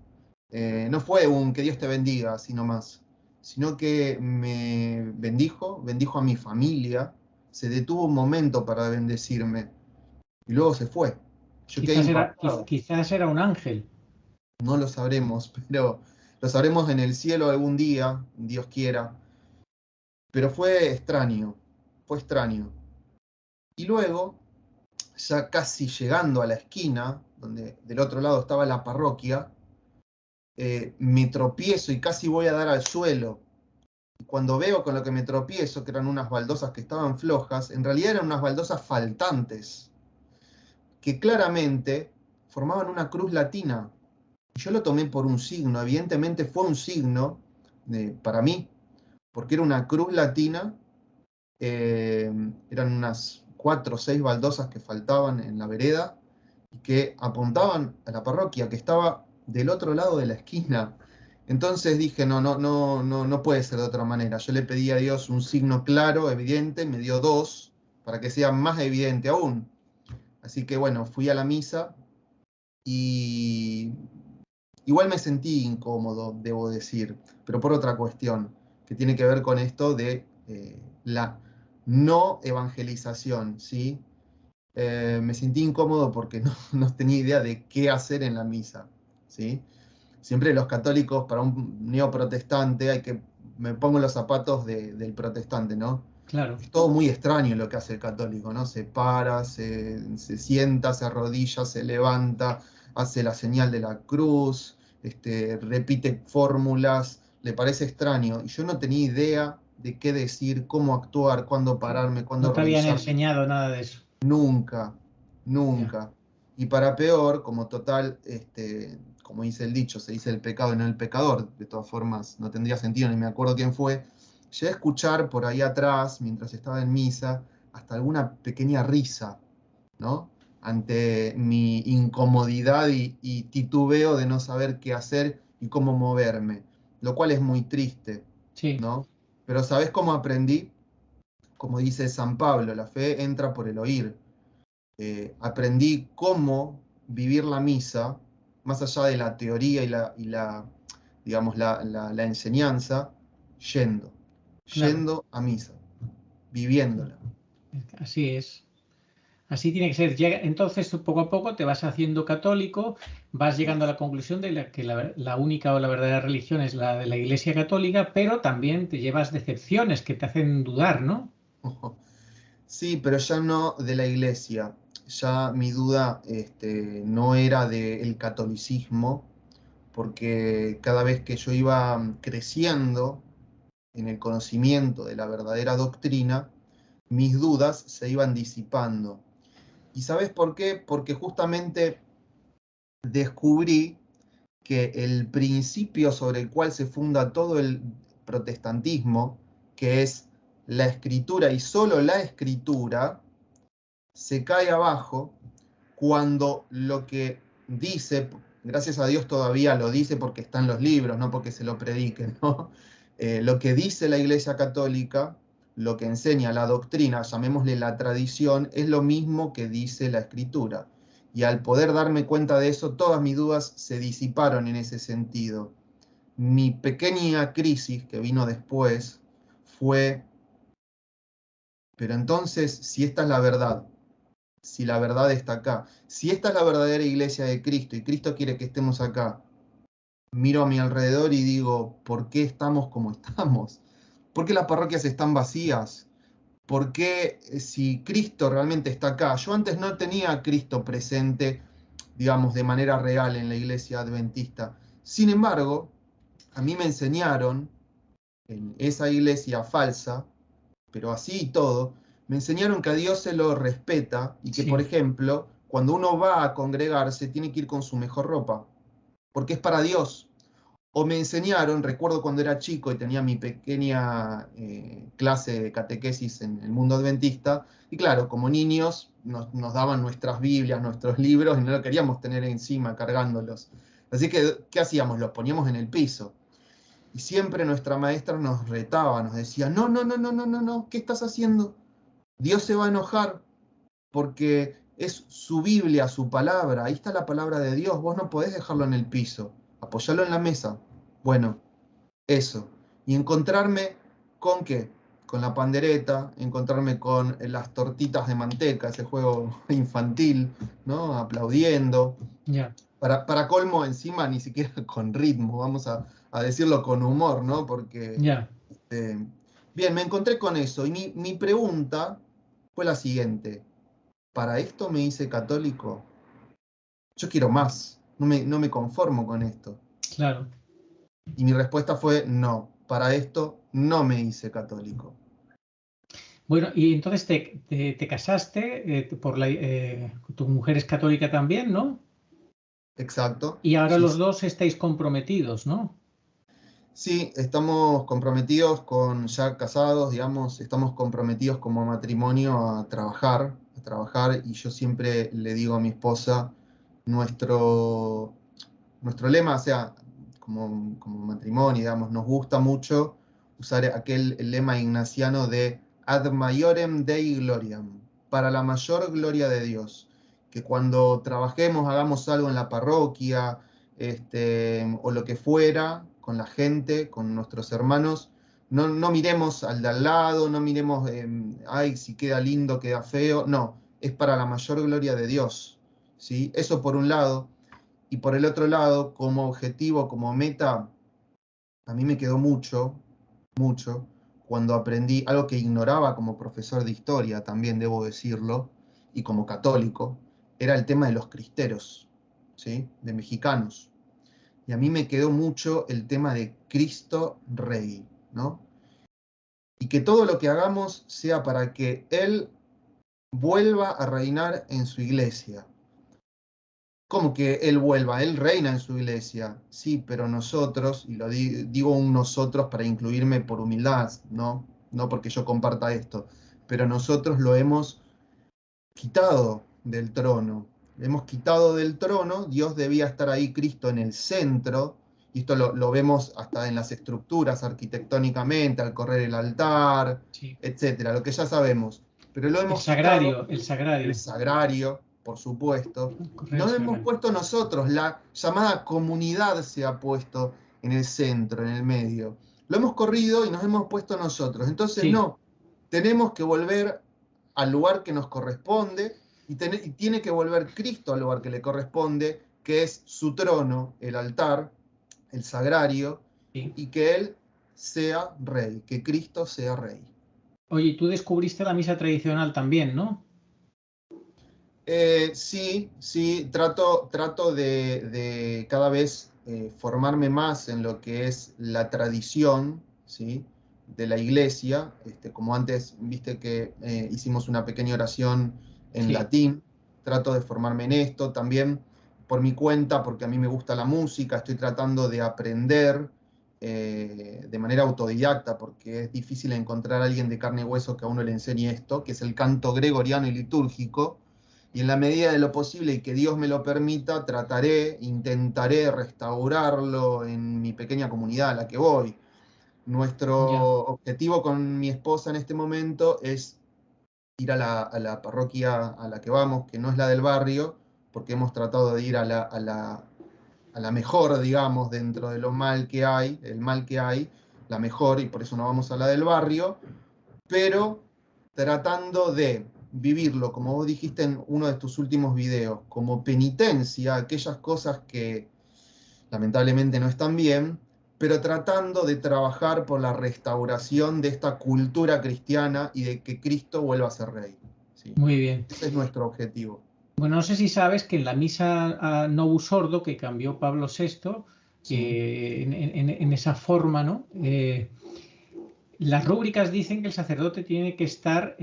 No fue un que Dios te bendiga, así nomás, sino que me bendijo a mi familia, se detuvo un momento para bendecirme y luego se fue. Yo quedé impactado. Quizás era un ángel. No lo sabremos, pero lo sabremos en el cielo algún día, Dios quiera. Pero fue extraño. Y luego, ya casi llegando a la esquina, donde del otro lado estaba la parroquia, me tropiezo y casi voy a dar al suelo. Y cuando veo con lo que me tropiezo, que eran unas baldosas que estaban flojas, en realidad eran unas baldosas faltantes, que claramente formaban una cruz latina. Yo lo tomé por un signo, evidentemente fue un signo para mí, porque era una cruz latina, eran unas 4 o 6 baldosas que faltaban en la vereda y que apuntaban a la parroquia, que estaba del otro lado de la esquina. Entonces dije, no, no, no, no, no puede ser de otra manera. Yo le pedí a Dios un signo claro, evidente, me dio 2, para que sea más evidente aún. Así que bueno, fui a la misa y igual me sentí incómodo, debo decir, pero por otra cuestión, que tiene que ver con esto de la no evangelización, ¿sí? Me sentí incómodo porque no tenía idea de qué hacer en la misa, ¿sí? Siempre los católicos, para un neoprotestante, me pongo en los zapatos del protestante, ¿no? Claro. Es todo muy extraño lo que hace el católico, ¿no? Se para, se sienta, se arrodilla, se levanta, hace la señal de la cruz, repite fórmulas, le parece extraño. Y yo no tenía idea de qué decir, cómo actuar, cuándo pararme, cuándo No te habían arrodillarme. enseñado nada de eso. Nunca, Ya. nunca. Y para peor, como total, como dice el dicho, se dice el pecado y no el pecador, de todas formas no tendría sentido, ni me acuerdo quién fue, llegué a escuchar por ahí atrás, mientras estaba en misa, hasta alguna pequeña risa, ¿no? Ante mi incomodidad y titubeo de no saber qué hacer y cómo moverme, lo cual es muy triste, Sí, ¿no? Pero ¿sabes cómo aprendí? Como dice San Pablo, la fe entra por el oír. Aprendí cómo vivir la misa, más allá de la teoría digamos, la enseñanza, yendo, claro. yendo a misa, viviéndola. Así es. Así tiene que ser. Entonces, tú poco a poco te vas haciendo católico, vas llegando a la conclusión de que la única o la verdadera religión es la de la Iglesia Católica, pero también te llevas decepciones que te hacen dudar, ¿no? Sí, pero ya no de la iglesia. Ya mi duda no era del catolicismo, porque cada vez que yo iba creciendo en el conocimiento de la verdadera doctrina, mis dudas se iban disipando. ¿Y sabes por qué? Porque justamente descubrí que el principio sobre el cual se funda todo el protestantismo, que es la escritura y solo la escritura, se cae abajo cuando lo que dice, gracias a Dios todavía lo dice porque está en los libros, no porque se lo prediquen, ¿no? Lo que dice la Iglesia Católica, lo que enseña la doctrina, llamémosle la tradición, es lo mismo que dice la Escritura. Y al poder darme cuenta de eso, todas mis dudas se disiparon en ese sentido. Mi pequeña crisis que vino después fue, pero entonces, si esta es la verdad, si la verdad está acá, si esta es la verdadera iglesia de Cristo y Cristo quiere que estemos acá, miro a mi alrededor y digo, ¿por qué estamos como estamos? ¿Por qué las parroquias están vacías? ¿Por qué si Cristo realmente está acá? Yo antes no tenía a Cristo presente, digamos, de manera real en la iglesia adventista. Sin embargo, a mí me enseñaron en esa iglesia falsa, pero así y todo, me enseñaron que a Dios se lo respeta y que, por Sí, ejemplo, cuando uno va a congregarse, tiene que ir con su mejor ropa, porque es para Dios. O me enseñaron, recuerdo cuando era chico y tenía mi pequeña clase de catequesis en el mundo adventista, y claro, como niños nos daban nuestras Biblias, nuestros libros, y no lo queríamos tener encima cargándolos. Así que, ¿qué hacíamos? Los poníamos en el piso. Y siempre nuestra maestra nos retaba, nos decía, no, no, no, no, no, no, no, ¿qué estás haciendo? Dios se va a enojar porque es su Biblia, su palabra, ahí está la palabra de Dios, vos no podés dejarlo en el piso, apoyalo en la mesa. Bueno, eso. Y encontrarme con qué, con la pandereta, encontrarme con las tortitas de manteca, ese juego infantil, ¿no? Aplaudiendo. ya, Para colmo, encima ni siquiera con ritmo, vamos a decirlo con humor, ¿no? Porque, ya. bien, me encontré con eso. Y mi pregunta fue la siguiente. ¿Para esto me hice católico? Yo quiero más. No me conformo con esto. Claro. Y mi respuesta fue no. Para esto no me hice católico. Bueno, y entonces te casaste tu mujer es católica también, ¿no? exacto. Y ahora Sí, los sí. dos estáis comprometidos, ¿no? Sí, estamos comprometidos ya casados, digamos, estamos comprometidos como matrimonio a trabajar, y yo siempre le digo a mi esposa, nuestro, nuestro lema, o sea, como matrimonio, digamos, nos gusta mucho usar el lema ignaciano de ad maiorem Dei gloriam, para la mayor gloria de Dios, que cuando trabajemos, hagamos algo en la parroquia, o lo que fuera, con la gente, con nuestros hermanos, no miremos al de al lado, no miremos, ay, si queda lindo, queda feo, no, es para la mayor gloria de Dios, ¿sí? Eso por un lado. Y por el otro lado, como objetivo, como meta, a mí me quedó mucho, cuando aprendí algo que ignoraba como profesor de historia, también debo decirlo, y como católico, era el tema de los cristeros, ¿sí? De mexicanos. Y a mí me quedó mucho el tema de Cristo Rey, ¿no? Y que todo lo que hagamos sea para que Él vuelva a reinar en su iglesia. ¿Cómo que Él vuelva? Él reina en su iglesia. Sí, pero nosotros, y digo un nosotros para incluirme por humildad, ¿no? No porque yo comparta esto, pero nosotros lo hemos quitado del trono. Hemos quitado del trono, Dios debía estar ahí, Cristo en el centro, y esto lo vemos hasta en las estructuras arquitectónicamente, al correr el altar, Sí. etcétera, lo que ya sabemos. Pero lo El hemos quitado, sagrario, el el sagrario. sagrario, por supuesto, y Correr el nos hemos sagrario. puesto nosotros, la llamada comunidad se ha puesto en el centro, en el medio. Lo hemos corrido y nos hemos puesto nosotros. Entonces, Sí, no, tenemos que volver al lugar que nos corresponde, y tiene que volver Cristo al lugar que le corresponde, que es su trono, el altar, el sagrario, sí. y que Él sea rey, que Cristo sea rey. Oye, y tú descubriste la misa tradicional también, ¿no? Sí, sí, trato de cada vez formarme más en lo que es la tradición, ¿sí? De la iglesia. Como antes, viste que hicimos una pequeña oración en Sí, latín, trato de formarme en esto también por mi cuenta, porque a mí me gusta la música, estoy tratando de aprender de manera autodidacta, porque es difícil encontrar a alguien de carne y hueso que a uno le enseñe esto, que es el canto gregoriano y litúrgico. Y en la medida de lo posible y que Dios me lo permita, intentaré restaurarlo en mi pequeña comunidad a la que voy. Nuestro ya. objetivo con mi esposa en este momento es ir a la parroquia a la que vamos, que no es la del barrio, porque hemos tratado de ir a la mejor, digamos, dentro de lo mal que hay, el mal que hay, la mejor, y por eso no vamos a la del barrio, pero tratando de vivirlo, como vos dijiste en uno de tus últimos videos, como penitencia, aquellas cosas que lamentablemente no están bien, pero tratando de trabajar por la restauración de esta cultura cristiana y de que Cristo vuelva a ser rey. ¿Sí? Muy bien. Ese es nuestro objetivo. Bueno, no sé si sabes que en la misa a Novus Ordo que cambió Pablo VI, Sí, en esa forma, ¿no? Las rúbricas dicen que el sacerdote tiene que estar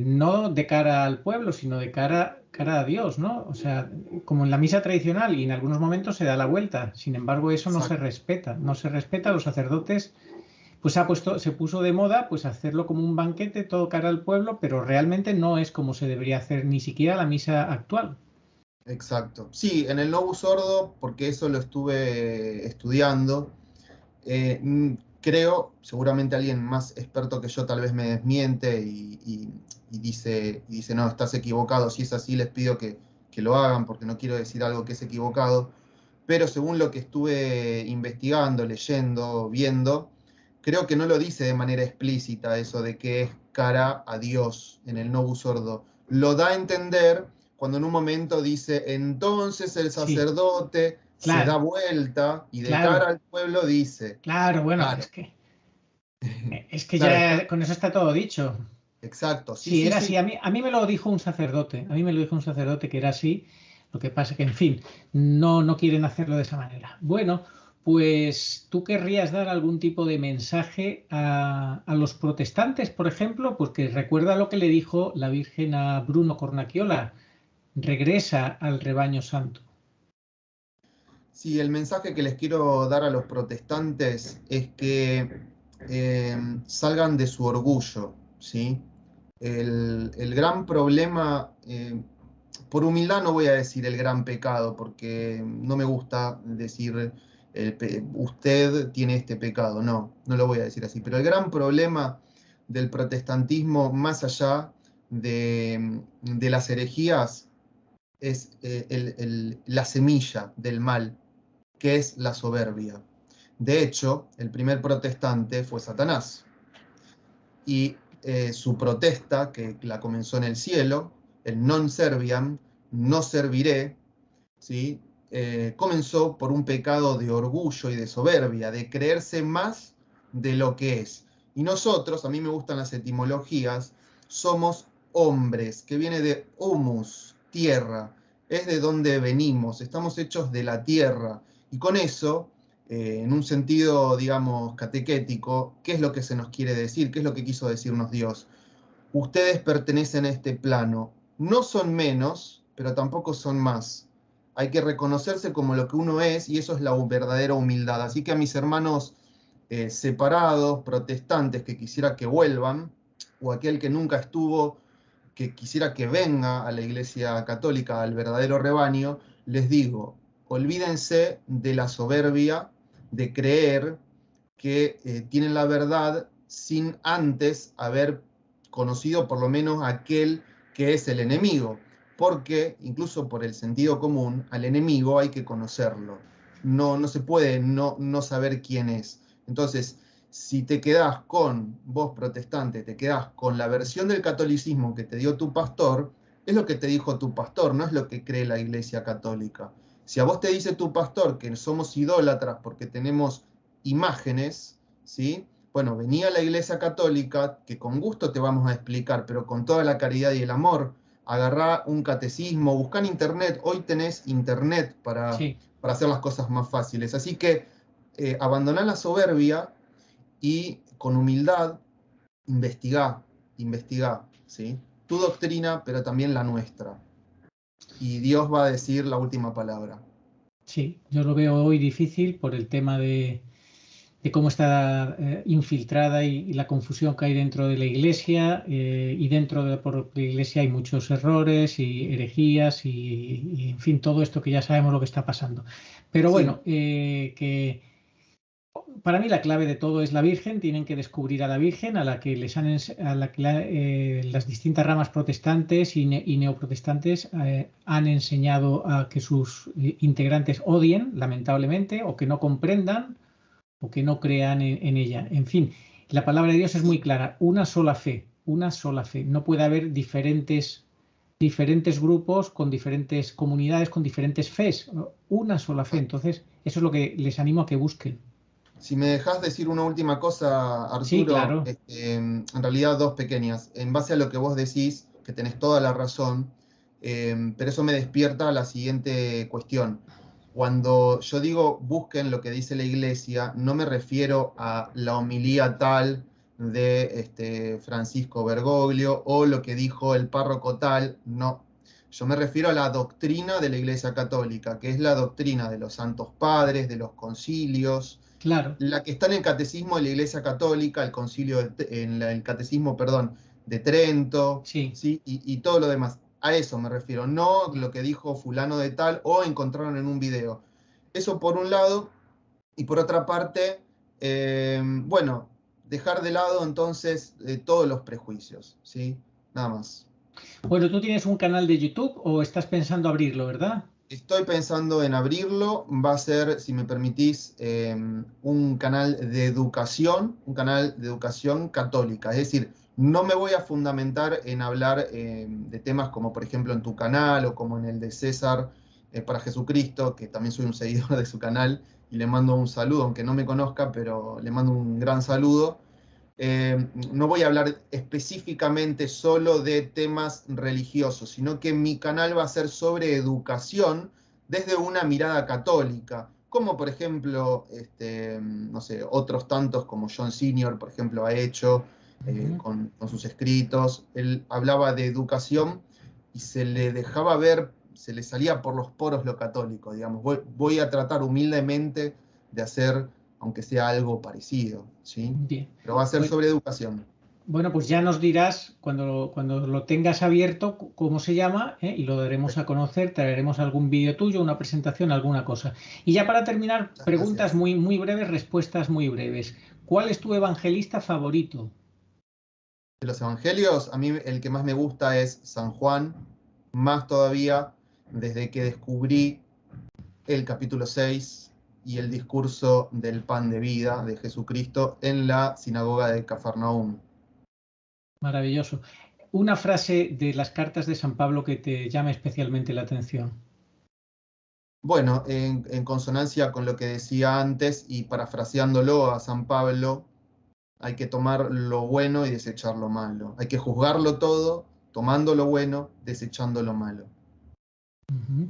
no de cara al pueblo, sino de cara a Dios, ¿no? O sea, como en la misa tradicional y en algunos momentos se da la vuelta. Sin embargo, eso no se exacto. respeta. No se respeta. Los sacerdotes, pues se puso de moda, pues hacerlo como un banquete, todo cara al pueblo, pero realmente no es como se debería hacer ni siquiera la misa actual. Exacto. Sí, en el Novus Sordo, porque eso lo estuve estudiando. Creo, seguramente alguien más experto que yo tal vez me desmiente y dice, no, estás equivocado. Si es así, les pido que lo hagan, porque no quiero decir algo que es equivocado. Pero según lo que estuve investigando, leyendo, viendo, creo que no lo dice de manera explícita eso de que es cara a Dios en el Novus Ordo. Lo da a entender cuando en un momento dice, entonces el Sí, sacerdote se da claro, vuelta y de cara claro, al pueblo dice, claro. Bueno, claro, es que claro, ya con eso está todo dicho. exacto, sí, Sí, sí, era así. sí, A mí me lo dijo un sacerdote. A mí me lo dijo un sacerdote que era así. Lo que pasa que, en fin, no quieren hacerlo de esa manera. Bueno, pues tú querrías dar algún tipo de mensaje a los protestantes, por ejemplo, porque recuerda lo que le dijo la Virgen a Bruno Cornacchiola. Regresa al rebaño santo. Sí, el mensaje que les quiero dar a los protestantes es que salgan de su orgullo, ¿sí? El gran problema, por humildad no voy a decir el gran pecado, porque no me gusta decir usted tiene este pecado, no, no lo voy a decir así, pero el gran problema del protestantismo, más allá de las herejías, es la semilla del mal, que es la soberbia. De hecho, el primer protestante fue Satanás. Y su protesta, que la comenzó en el cielo, el non serviam, no serviré, ¿sí? Comenzó por un pecado de orgullo y de soberbia, de creerse más de lo que es. Y nosotros, a mí me gustan las etimologías, somos hombres, que viene de humus, tierra, es de donde venimos, estamos hechos de la tierra. Y con eso, en un sentido, digamos, catequético, ¿qué es lo que se nos quiere decir? ¿Qué es lo que quiso decirnos Dios? Ustedes pertenecen a este plano, no son menos, pero tampoco son más. Hay que reconocerse como lo que uno es y eso es la verdadera humildad. Así que a mis hermanos separados, protestantes, que quisiera que vuelvan, o aquel que nunca estuvo, que quisiera que venga a la Iglesia Católica, al verdadero rebaño, les digo, olvídense de la soberbia, de creer que tienen la verdad sin antes haber conocido por lo menos aquel que es el enemigo, porque incluso por el sentido común, al enemigo hay que conocerlo. No se puede no saber quién es. Entonces, si te quedás con, vos protestante, te quedás con la versión del catolicismo que te dio tu pastor, es lo que te dijo tu pastor, no es lo que cree la Iglesia Católica. Si a vos te dice tu pastor que somos idólatras porque tenemos imágenes, ¿sí? Bueno, venía a la Iglesia Católica, que con gusto te vamos a explicar, pero con toda la caridad y el amor. Agarrá un catecismo, buscá en internet, hoy tenés internet Sí. para hacer las cosas más fáciles. Así que abandoná la soberbia y con humildad investigá, ¿sí? Tu doctrina, pero también la nuestra. Y Dios va a decir la última palabra. Sí, yo lo veo hoy difícil por el tema de cómo está infiltrada y la confusión que hay dentro de la Iglesia, y dentro de por la Iglesia hay muchos errores y herejías en fin, todo esto que ya sabemos lo que está pasando. Pero Sí, bueno, que para mí la clave de todo es la Virgen. Tienen que descubrir a la Virgen, a la que las distintas ramas protestantes y neoprotestantes han enseñado a que sus integrantes odien, lamentablemente, o que no comprendan o que no crean en ella. En fin, la palabra de Dios es muy clara: una sola fe, una sola fe. No puede haber diferentes grupos con diferentes comunidades, con diferentes fes, una sola fe. Entonces, eso es lo que les animo a que busquen. si me dejas decir una última cosa, Sí, Arturo, claro. en realidad dos pequeñas. En base a lo que vos decís, que tenés toda la razón, pero eso me despierta la siguiente cuestión. Cuando yo digo busquen lo que dice la iglesia, no me refiero a la homilía tal de Francisco Bergoglio o lo que dijo el párroco tal, no. Yo me refiero a la doctrina de la Iglesia Católica, que es la doctrina de los santos padres, de los concilios, Claro, la que está en el catecismo de la Iglesia Católica, el concilio, el catecismo, perdón, de Trento, sí. ¿sí? Y todo lo demás. A eso me refiero, no lo que dijo fulano de tal o encontraron en un video. Eso por un lado, y por otra parte, bueno, dejar de lado entonces todos los prejuicios, ¿sí? Nada más. Bueno, tú tienes un canal de YouTube o estás pensando abrirlo, ¿verdad? Estoy pensando en abrirlo, va a ser, si me permitís, un canal un canal de educación católica. Es decir, no me voy a fundamentar en hablar de temas como por ejemplo en tu canal o como en el de César para Jesucristo, que también soy un seguidor de su canal y le mando un saludo, aunque no me conozca, pero le mando un gran saludo. No voy a hablar específicamente solo de temas religiosos, sino que mi canal va a ser sobre educación desde una mirada católica, como por ejemplo, no sé, otros tantos como John Senior, por ejemplo, ha hecho con sus escritos. Él hablaba de educación y se le dejaba ver se le salía por los poros lo católico, digamos. Voy a tratar humildemente de hacer, aunque sea algo parecido, ¿sí? Bien. Pero va a ser Bueno, sobre educación. bueno, pues ya nos dirás cuando lo tengas abierto cómo se llama, y lo daremos a conocer, traeremos algún vídeo tuyo, una presentación, alguna cosa. Y ya para terminar, Muchas preguntas gracias. muy, muy breves, respuestas muy breves. ¿Cuál es tu evangelista favorito? De los evangelios, a mí el que más me gusta es San Juan, más todavía desde que descubrí el capítulo 6 y el discurso del pan de vida de Jesucristo en la sinagoga de Cafarnaúm. Maravilloso. Una frase de las cartas de San Pablo que te llame especialmente la atención. Bueno, en consonancia con lo que decía antes y parafraseándolo a San Pablo, hay que tomar lo bueno y desechar lo malo. Hay que juzgarlo todo, tomando lo bueno, desechando lo malo. Ujú.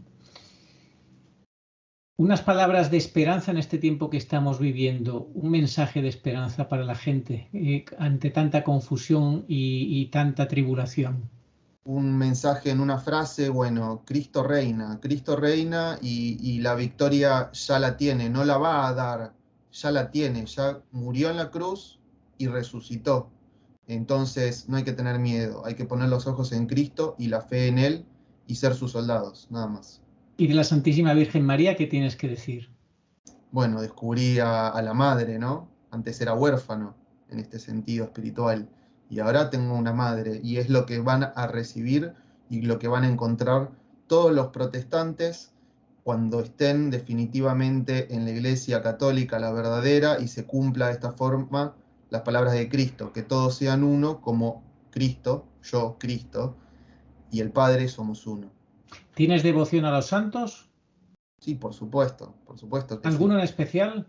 Unas palabras de esperanza en este tiempo que estamos viviendo, un mensaje de esperanza para la gente ante tanta confusión y tanta tribulación. Un mensaje en una frase, bueno, Cristo reina y la victoria ya la tiene, no la va a dar, ya la tiene, ya murió en la cruz y resucitó. Entonces no hay que tener miedo, hay que poner los ojos en Cristo y la fe en Él y ser sus soldados, nada más. Y de la Santísima Virgen María, ¿qué tienes que decir? Bueno, descubrí a la madre, ¿no? Antes era huérfano en este sentido espiritual y ahora tengo una madre y es lo que van a recibir y lo que van a encontrar todos los protestantes cuando estén definitivamente en la Iglesia Católica, la verdadera, y se cumpla de esta forma las palabras de Cristo, que todos sean uno como Cristo, yo, Cristo, y el Padre somos uno. ¿Tienes devoción a los santos? Sí, por supuesto que sí. ¿Alguno en especial?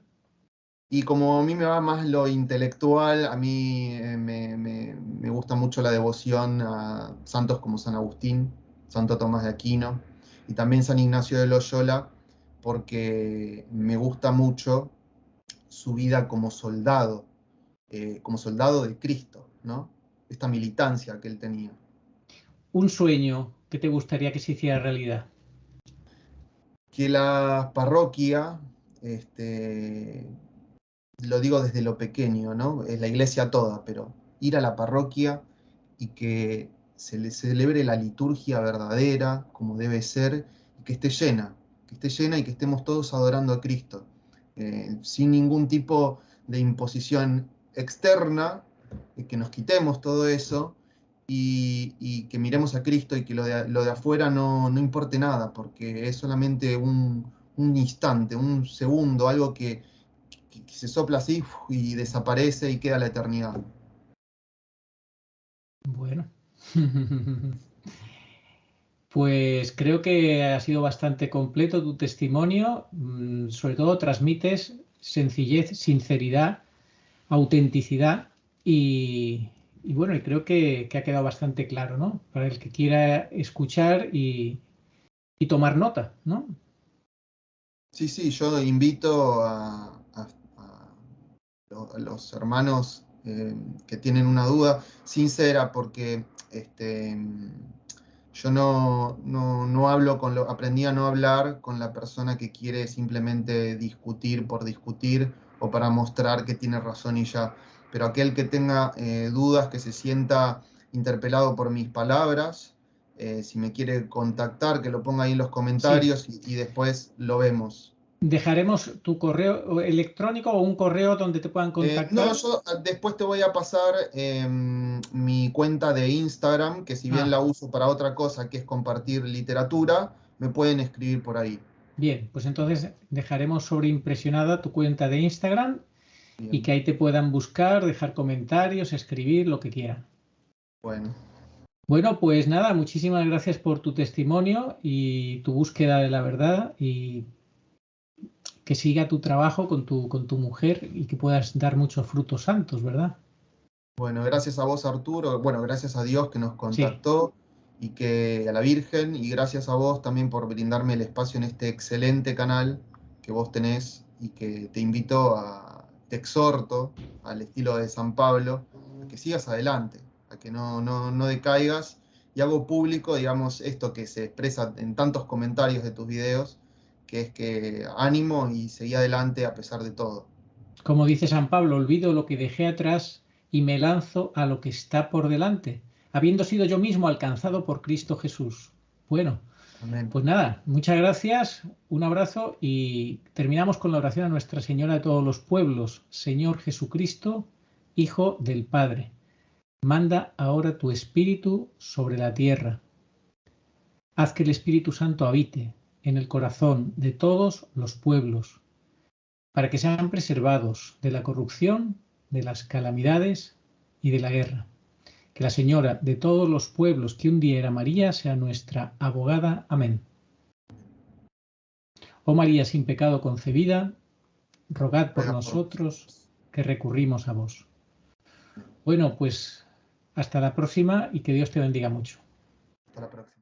Y como a mí me va más lo intelectual, a mí me gusta mucho la devoción a santos como San Agustín, Santo Tomás de Aquino y también San Ignacio de Loyola, porque me gusta mucho su vida como soldado de Cristo, ¿no? Esta militancia que él tenía. ¿Un sueño que te gustaría que se hiciera realidad? Que la parroquia, este, lo digo desde lo pequeño, ¿no? Es la iglesia toda, pero ir a la parroquia y que se le celebre la liturgia verdadera, como debe ser, y que esté llena y que estemos todos adorando a Cristo, sin ningún tipo de imposición externa, que nos quitemos todo eso y que miremos a Cristo y que lo de afuera no importe nada, porque es solamente un instante, un segundo, algo que se sopla así y desaparece y queda la eternidad. Bueno. Pues creo que ha sido bastante completo tu testimonio. Sobre todo transmites sencillez, sinceridad, autenticidad y bueno, y creo que ha quedado bastante claro, ¿no? Para el que quiera escuchar y tomar nota, ¿no? Sí, sí, yo invito a los hermanos que tienen una duda sincera, porque yo no hablo aprendí a no hablar con la persona que quiere simplemente discutir por discutir o para mostrar que tiene razón y ya. Pero aquel que tenga dudas, que se sienta interpelado por mis palabras, si me quiere contactar, que lo ponga ahí en los Sí. comentarios y después lo vemos. Dejaremos tu correo electrónico o un correo donde te puedan No, contactar. yo después te voy a pasar mi cuenta de Instagram, que si bien Ah, la uso para otra cosa, que es compartir literatura, me pueden escribir por ahí. bien, pues entonces dejaremos sobreimpresionada tu cuenta de Instagram y Bien, que ahí te puedan buscar, dejar comentarios, escribir, lo que quieran. bueno. Bueno, pues nada, muchísimas gracias por tu testimonio y tu búsqueda de la verdad y que siga tu trabajo con tu mujer y que puedas dar muchos frutos santos, ¿verdad? Bueno, gracias a vos, Arturo. Bueno, gracias a Dios que nos Sí, contactó y que a la Virgen, y gracias a vos también por brindarme el espacio en este excelente canal que vos tenés y que te exhorto al estilo de San Pablo, a que sigas adelante, a que no decaigas y hago público, digamos, esto que se expresa en tantos comentarios de tus videos, que es que ánimo y seguí adelante a pesar de todo. Como dice San Pablo, olvido lo que dejé atrás y me lanzo a lo que está por delante, habiendo sido yo mismo alcanzado por Cristo Jesús. Bueno, Amén. pues nada, muchas gracias, un abrazo y terminamos con la oración a Nuestra Señora de todos los pueblos. Señor Jesucristo, Hijo del Padre, manda ahora tu Espíritu sobre la tierra. Haz que el Espíritu Santo habite en el corazón de todos los pueblos, para que sean preservados de la corrupción, de las calamidades y de la guerra. Que la Señora de todos los pueblos que un día era María sea nuestra abogada. Amén. Oh María sin pecado concebida, rogad por nosotros que recurrimos a vos. Bueno, pues hasta la próxima y que Dios te bendiga mucho. Hasta la próxima.